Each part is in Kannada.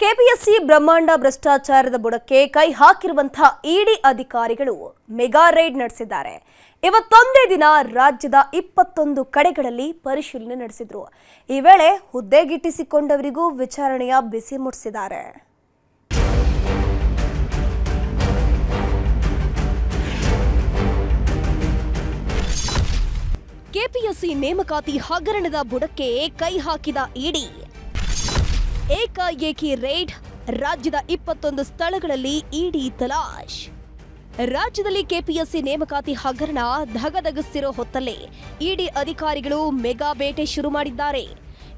ಕೆಪಿಎಸ್ಸಿ ಬ್ರಹ್ಮಾಂಡ ಭ್ರಷ್ಟಾಚಾರದ ಬುಡಕ್ಕೆ ಕೈ ಹಾಕಿರುವಂತಹ ಇಡಿ ಅಧಿಕಾರಿಗಳು ಮೆಗಾ ರೈಡ್ ನಡೆಸಿದ್ದಾರೆ. ಇವತ್ತೊಂದೇ ದಿನ ರಾಜ್ಯದ 21 ಕಡೆಗಳಲ್ಲಿ ಪರಿಶೀಲನೆ ನಡೆಸಿದ್ರು. ಈ ವೇಳೆ ಹುದ್ದೆಗಿಟ್ಟಿಸಿಕೊಂಡವರಿಗೂ ವಿಚಾರಣೆಯ ಬಿಸಿ ಮುಟ್ಟಿಸಿದ್ದಾರೆ. ಕೆಪಿಎಸ್ಸಿ ನೇಮಕಾತಿ ಹಗರಣದ ಬುಡಕ್ಕೆ ಕೈ ಹಾಕಿದ ಇಡಿ ಏಕಾಏಕಿ ರೈಡ್. ರಾಜ್ಯದ 21 ಸ್ಥಳಗಳಲ್ಲಿ ಇಡಿ ತಲಾಶ್. ರಾಜ್ಯದಲ್ಲಿ ಕೆಪಿಎಸ್ಸಿ ನೇಮಕಾತಿ ಹಗರಣ ಧಗಧಗಿಸ್ತಿರೋ ಹೊತ್ತಲ್ಲೇ ಇಡಿ ಅಧಿಕಾರಿಗಳು ಮೆಗಾ ಬೇಟೆ ಶುರು ಮಾಡಿದ್ದಾರೆ.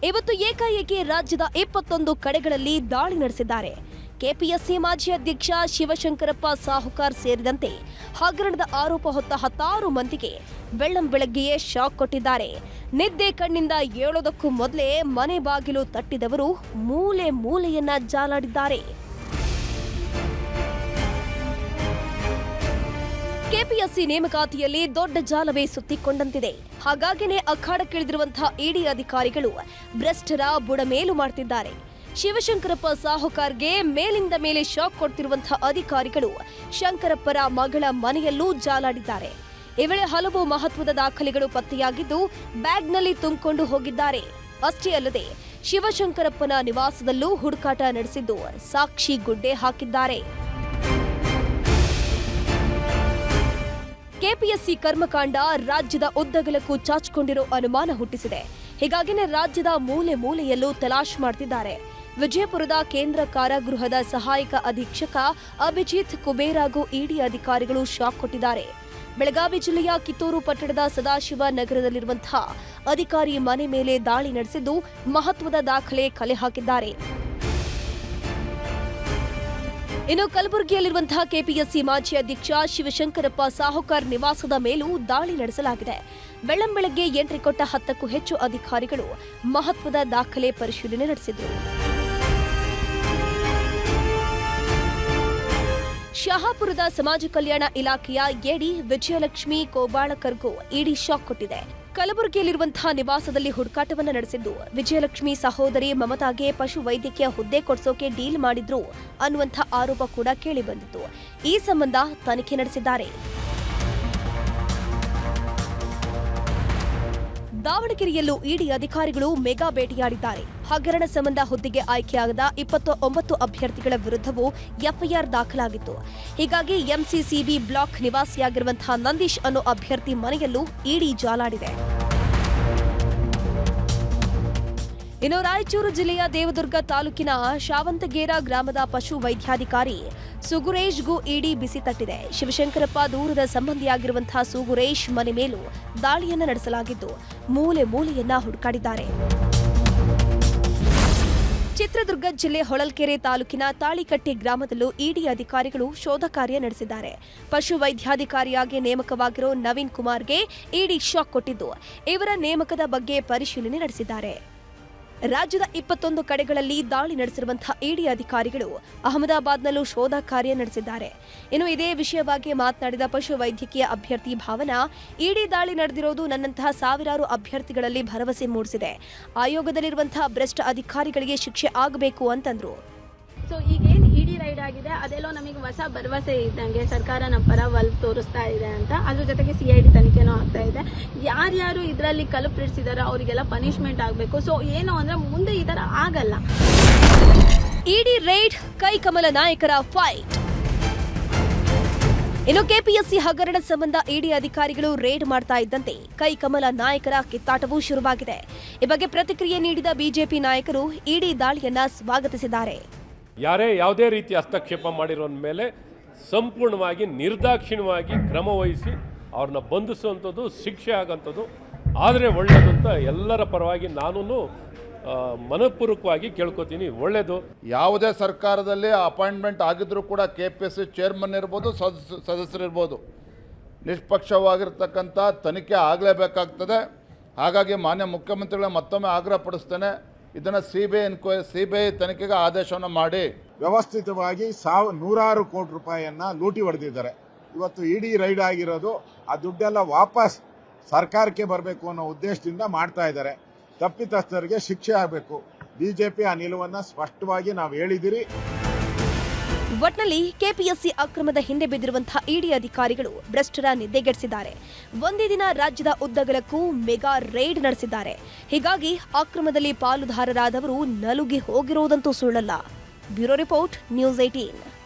ಇವತ್ತು ಏಕಾಏಕಿ ರಾಜ್ಯದ 21 ಕಡೆಗಳಲ್ಲಿ ದಾಳಿ ನಡೆಸಿದ್ದಾರೆ. ಕೆಪಿಎಸ್ಸಿ ಮಾಜಿ ಅಧ್ಯಕ್ಷ ಶಿವಶಂಕರಪ್ಪ ಸಾಹುಕಾರ್ ಸೇರಿದಂತೆ ಹಗರಣದ ಆರೋಪ ಹೊತ್ತ 16 ಮಂದಿಗೆ ಬೆಳ್ಳಂಬೆಳಗ್ಗೆಯೇ ಶಾಕ್ ಕೊಟ್ಟಿದ್ದಾರೆ. ನಿದ್ದೆ ಕಣ್ಣಿಂದ ಏಳೋದಕ್ಕೂ ಮೊದಲೇ ಮನೆ ಬಾಗಿಲು ತಟ್ಟಿದವರು ಮೂಲೆ ಮೂಲೆಯನ್ನ ಜಾಲಾಡಿದ್ದಾರೆ. ಕೆಪಿಎಸ್ಸಿ ನೇಮಕಾತಿಯಲ್ಲಿ ದೊಡ್ಡ ಜಾಲವೇ ಸುತ್ತಿಕೊಂಡಂತಿದೆ. ಹಾಗಾಗಿನೇ ಅಖಾಡಕ್ಕಿಳಿದಿರುವಂತಹ ಇಡಿ ಅಧಿಕಾರಿಗಳು ಭ್ರಷ್ಟರ ಬುಡಮೇಲು ಮಾಡ್ತಿದ್ದಾರೆ. ಶಿವಶಂಕರಪ್ಪ ಸಾಹುಕಾರ್ಗೆ ಮೇಲಿಂದ ಮೇಲೆ ಶಾಕ್ ಕೊಡ್ತಿರುವಂತಹ ಅಧಿಕಾರಿಗಳು ಶಂಕರಪ್ಪರ ಮಗಳ ಮನೆಯಲ್ಲೂ ಜಾಲಾಡಿದ್ದಾರೆ. ಈ ವೇಳೆ ಹಲವು ಮಹತ್ವದ ದಾಖಲೆಗಳು ಪತ್ತೆಯಾಗಿದ್ದು ಬ್ಯಾಗ್ನಲ್ಲಿ ತುಂಬಿಕೊಂಡು ಹೋಗಿದ್ದಾರೆ. ಅಷ್ಟೇ ಅಲ್ಲದೆ ಶಿವಶಂಕರಪ್ಪನ ನಿವಾಸದಲ್ಲೂ ಹುಡುಕಾಟ ನಡೆಸಿದ್ದು ಸಾಕ್ಷಿ ಗುಡ್ಡೆ ಹಾಕಿದ್ದಾರೆ. ಕೆಪಿಎಸ್ಸಿ ಕರ್ಮಕಾಂಡ ರಾಜ್ಯದ ಉದ್ದಗಲಕ್ಕೂ ಚಾಚಿಕೊಂಡಿರೋ ಅನುಮಾನ ಹುಟ್ಟಿಸಿದೆ. ಹೀಗಾಗಿನೇ ರಾಜ್ಯದ ಮೂಲೆ ಮೂಲೆಯಲ್ಲೂ ತಲಾಶ್ ಮಾಡ್ತಿದ್ದಾರೆ. ವಿಜಯಪುರದ ಕೇಂದ್ರ ಕಾರಾಗೃಹದ ಸಹಾಯಕ ಅಧೀಕ್ಷಕ ಅಭಿಜಿತ್ ಕುಬೇರಾಗೂ ಇಡಿ ಅಧಿಕಾರಿಗಳು ಶಾಕ್ ಕೊಟ್ಟಿದ್ದಾರೆ. ಬೆಳಗಾವಿ ಜಿಲ್ಲೆಯ ಕಿತ್ತೂರು ಪಟ್ಟಣದ ಸದಾಶಿವ ನಗರದಲ್ಲಿರುವಂತಹ ಅಧಿಕಾರಿ ಮನೆ ಮೇಲೆ ದಾಳಿ ನಡೆಸಿದ್ದು ಮಹತ್ವದ ದಾಖಲೆ ಕಲೆ ಹಾಕಿದ್ದಾರೆ. ಇನ್ನು ಕಲಬುರಗಿಯಲ್ಲಿರುವಂತಹ ಕೆಪಿಎಸ್ಸಿ ಮಾಜಿ ಅಧ್ಯಕ್ಷ ಶಿವಶಂಕರಪ್ಪ ಸಾಹುಕಾರ್ ನಿವಾಸದ ಮೇಲೂ ದಾಳಿ ನಡೆಸಲಾಗಿದೆ. ಬೆಳ್ಳಂಬೆಳಗ್ಗೆ ಎಂಟ್ರಿ ಕೊಟ್ಟ 10ಕ್ಕೂ ಹೆಚ್ಚು ಅಧಿಕಾರಿಗಳು ಮಹತ್ವದ ದಾಖಲೆ ಪರಿಶೀಲನೆ ನಡೆಸಿದರು. ಶಹಾಪುರದ ಸಮಾಜ ಕಲ್ಯಾಣ ಇಲಾಖೆಯ ಎಡಿ ವಿಜಯಲಕ್ಷ್ಮಿ ಕೋಬಾಳಕರ್ಗೂ ಇಡಿ ಶಾಕ್ ಕೊಟ್ಟಿದೆ. ಕಲಬುರಗಿಯಲ್ಲಿರುವಂತಹ ನಿವಾಸದಲ್ಲಿ ಹುಡುಕಾಟವನ್ನು ನಡೆಸಿದ್ದು ವಿಜಯಲಕ್ಷ್ಮಿ ಸಹೋದರಿ ಮಮತಾಗೆ ಪಶು ವೈದ್ಯಕೀಯ ಹುದ್ದೆ ಕೊಡಿಸೋಕೆ ಡೀಲ್ ಮಾಡಿದ್ರು ಅನ್ನುವಂಥ ಆರೋಪ ಕೂಡ ಕೇಳಿಬಂದಿತ್ತು. ಈ ಸಂಬಂಧ ತನಿಖೆ ನಡೆಸಿದ್ದಾರೆ. ದಾವಣಗೆರೆಯಲ್ಲೂ ಇಡಿ ಅಧಿಕಾರಿಗಳು ಮೆಗಾ ಭೇಟಿಯಾಡಿದ್ದಾರೆ. ಹಗರಣ ಸಂಬಂಧ ಹುದ್ದೆಗೆ ಆಯ್ಕೆಯಾಗದ 29 ಅಭ್ಯರ್ಥಿಗಳ ವಿರುದ್ಧವೂ ಎಫ್ಐಆರ್ ದಾಖಲಾಗಿತ್ತು. ಹೀಗಾಗಿ ಎಂಸಿಸಿಬಿ ಬ್ಲಾಕ್ ನಿವಾಸಿಯಾಗಿರುವಂತಹ ನಂದೀಶ್ ಅನ್ನೋ ಅಭ್ಯರ್ಥಿ ಮನೆಯಲ್ಲೂ ಇಡಿ ಜಾಲಾಡಿದೆ. ಇನ್ನು ರಾಯಚೂರು ಜಿಲ್ಲೆಯ ದೇವದುರ್ಗ ತಾಲೂಕಿನ ಶಾವಂತಗೇರ ಗ್ರಾಮದ ಪಶು ವೈದ್ಯಾಧಿಕಾರಿ ಸುಗುರೇಶ್ಗೂ ಇಡಿ ಬಿಸಿ ತಟ್ಟಿದೆ. ಶಿವಶಂಕರಪ್ಪ ದೂರದ ಸಂಬಂಧಿಯಾಗಿರುವಂತಹ ಸುಗುರೇಶ್ ಮನೆ ಮೇಲೂ ದಾಳಿಯನ್ನ ನಡೆಸಲಾಗಿದ್ದು ಮೂಲೆ ಮೂಲೆಯನ್ನ ಹುಡುಕಾಡಿದ್ದಾರೆ. ಚಿತ್ರದುರ್ಗ ಜಿಲ್ಲೆ ಹೊಳಲ್ಕೆರೆ ತಾಲೂಕಿನ ತಾಳಿಕಟ್ಟಿ ಗ್ರಾಮದಲ್ಲೂ ಇಡಿ ಅಧಿಕಾರಿಗಳು ಶೋಧ ಕಾರ್ಯ ನಡೆಸಿದ್ದಾರೆ. ಪಶು ವೈದ್ಯಾಧಿಕಾರಿಯಾಗಿ ನೇಮಕವಾಗಿರೋ ನವೀನ್ ಕುಮಾರ್ಗೆ ಇಡಿ ಶಾಕ್ ಕೊಟ್ಟಿದ್ದು ಇವರ ನೇಮಕದ ಬಗ್ಗೆ ಪರಿಶೀಲನೆ ನಡೆಸಿದ್ದಾರೆ. ರಾಜ್ಯದ 21 ಕಡೆಗಳಲ್ಲಿ ದಾಳಿ ನಡೆಸಿರುವಂತಹ ಇಡಿ ಅಧಿಕಾರಿಗಳು ಅಹಮದಾಬಾದ್ನಲ್ಲೂ ಶೋಧ ಕಾರ್ಯ ನಡೆಸಿದ್ದಾರೆ. ಇನ್ನು ಇದೇ ವಿಷಯವಾಗಿ ಮಾತನಾಡಿದ ಪಶು ವೈದ್ಯಕೀಯ ಅಭ್ಯರ್ಥಿ ಭಾವನಾ, ಇಡಿ ದಾಳಿ ನಡೆದಿರೋದು ನನ್ನಂತಹ ಸಾವಿರಾರು ಅಭ್ಯರ್ಥಿಗಳಲ್ಲಿ ಭರವಸೆ ಮೂಡಿಸಿದೆ. ಆಯೋಗದಲ್ಲಿರುವಂತಹ ಭ್ರಷ್ಟ ಅಧಿಕಾರಿಗಳಿಗೆ ಶಿಕ್ಷೆ ಆಗಬೇಕು ಅಂತಂದ್ರು. ಸೊ ಈಗೇನು ಇಡಿ ರೈಡ್ ಆಗಿದೆ ಅದೆಲ್ಲೋ ನಮಗೆ ಹೊಸ ಭರವಸೆ ಇದ್ದಂಗೆ ಸರ್ಕಾರ ನಮ್ಮ ಪರ ಒಲವು ತೋರಿಸ್ತಾ ಇದೆ ಅಂತ. ಅದ್ರ ಜೊತೆಗೆ ಸಿಐಡಿ ತನಿಖೆನೂ ಆಗ್ತಾ ಇದೆ. ಯಾರ್ಯಾರು ಇದರಲ್ಲಿ ಕಲುಪ್ರಿಸಿದಾರೋ ಅವರಿಗೆಲ್ಲ ಪನಿಷ್ಮೆಂಟ್ ಆಗಬೇಕು. ಸೊ ಏನು ಅಂದ್ರೆ ಮುಂದೆ ಈ ತರ ಆಗಲ್ಲ. ಇಡಿ ರೈಡ್, ಕೈಕಮಲ ನಾಯಕರ ಫೈಟ್. ಇನ್ನು ಕೆಪಿಎಸ್ಸಿ ಹಗರಣ ಸಂಬಂಧ ಇಡಿ ಅಧಿಕಾರಿಗಳು ರೇಡ್ ಮಾಡ್ತಾ ಇದ್ದಂತೆ ಕೈಕಮಲ ನಾಯಕರ ಕಿತ್ತಾಟವೂ ಶುರುವಾಗಿದೆ. ಈ ಬಗ್ಗೆ ಪ್ರತಿಕ್ರಿಯೆ ನೀಡಿದ ಬಿಜೆಪಿ ನಾಯಕರು ಇಡಿ ದಾಳಿಯನ್ನ ಸ್ವಾಗತಿಸಿದ್ದಾರೆ. ಯಾರೇ ಯಾವುದೇ ರೀತಿ ಹಸ್ತಕ್ಷೇಪ ಮಾಡಿರೋ ಮೇಲೆ ಸಂಪೂರ್ಣವಾಗಿ ನಿರ್ದಾಕ್ಷಿಣ್ಯವಾಗಿ ಕ್ರಮ ವಹಿಸಿ ಅವ್ರನ್ನ ಬಂಧಿಸುವಂಥದ್ದು, ಶಿಕ್ಷೆ ಆಗೋಂಥದ್ದು ಆದರೆ ಒಳ್ಳೆಯದು ಅಂತ ಎಲ್ಲರ ಪರವಾಗಿ ನಾನು ಮನಪೂರ್ವಕವಾಗಿ ಕೇಳ್ಕೊತೀನಿ. ಒಳ್ಳೆಯದು. ಯಾವುದೇ ಸರ್ಕಾರದಲ್ಲಿ ಅಪಾಯಿಂಟ್ಮೆಂಟ್ ಆಗಿದ್ರೂ ಕೂಡ ಕೆಪಿಎಸ್ಸಿ ಚೇರ್ಮನ್ ಇರ್ಬೋದು, ಸದಸ್ಯರಿರ್ಬೋದು, ನಿಷ್ಪಕ್ಷವಾಗಿರ್ತಕ್ಕಂಥ ತನಿಖೆ ಆಗಲೇಬೇಕಾಗ್ತದೆ. ಹಾಗಾಗಿ ಮಾನ್ಯ ಮುಖ್ಯಮಂತ್ರಿಗಳ ಮತ್ತೊಮ್ಮೆ ಆಗ್ರಹಪಡಿಸ್ತೇನೆ, ಇದನ್ನು ಸಿಬಿಐ ತನಿಖೆಗೆ ಆದೇಶವನ್ನು ಮಾಡಿ ವ್ಯವಸ್ಥಿತವಾಗಿ ನೂರಾರು ಕೋಟಿ ರೂಪಾಯಿಯನ್ನ ಲೂಟಿ ಹೊಡೆದಿದ್ದಾರೆ. ಇವತ್ತು ಇಡಿ ರೈಡ್ ಆಗಿರೋದು ಆ ದುಡ್ಡೆಲ್ಲ ವಾಪಸ್ ಸರ್ಕಾರಕ್ಕೆ ಬರಬೇಕು ಅನ್ನೋ ಉದ್ದೇಶದಿಂದ ಮಾಡ್ತಾ ಇದ್ದಾರೆ. ತಪ್ಪಿತಸ್ಥರಿಗೆ ಶಿಕ್ಷೆ ಆಗಬೇಕು. ಬಿಜೆಪಿ ಆ ನಿಲುವನ್ನು ಸ್ಪಷ್ಟವಾಗಿ ನಾವು ಹೇಳಿದಿರಿ. ಒಟ್ನಲ್ಲಿ ಕೆಪಿಎಸ್ಸಿ ಅಕ್ರಮದ ಹಿಂದೆ ಬಿದ್ದಿರುವಂತಹ ಇಡಿ ಅಧಿಕಾರಿಗಳು ಭ್ರಷ್ಟರ ನಿದ್ದೆಗೆಡಿಸಿದ್ದಾರೆ. ಒಂದೇ ದಿನ ರಾಜ್ಯದ ಉದ್ದಗಲಕ್ಕೂ ಮೆಗಾ ರೈಡ್ ನಡೆಸಿದ್ದಾರೆ. ಹೀಗಾಗಿ ಅಕ್ರಮದಲ್ಲಿ ಪಾಲುದಾರರಾದವರು ನಲುಗಿ ಹೋಗಿರುವುದಂತೂ ಸುಳ್ಳಲ್ಲ. Bureau report, news 18.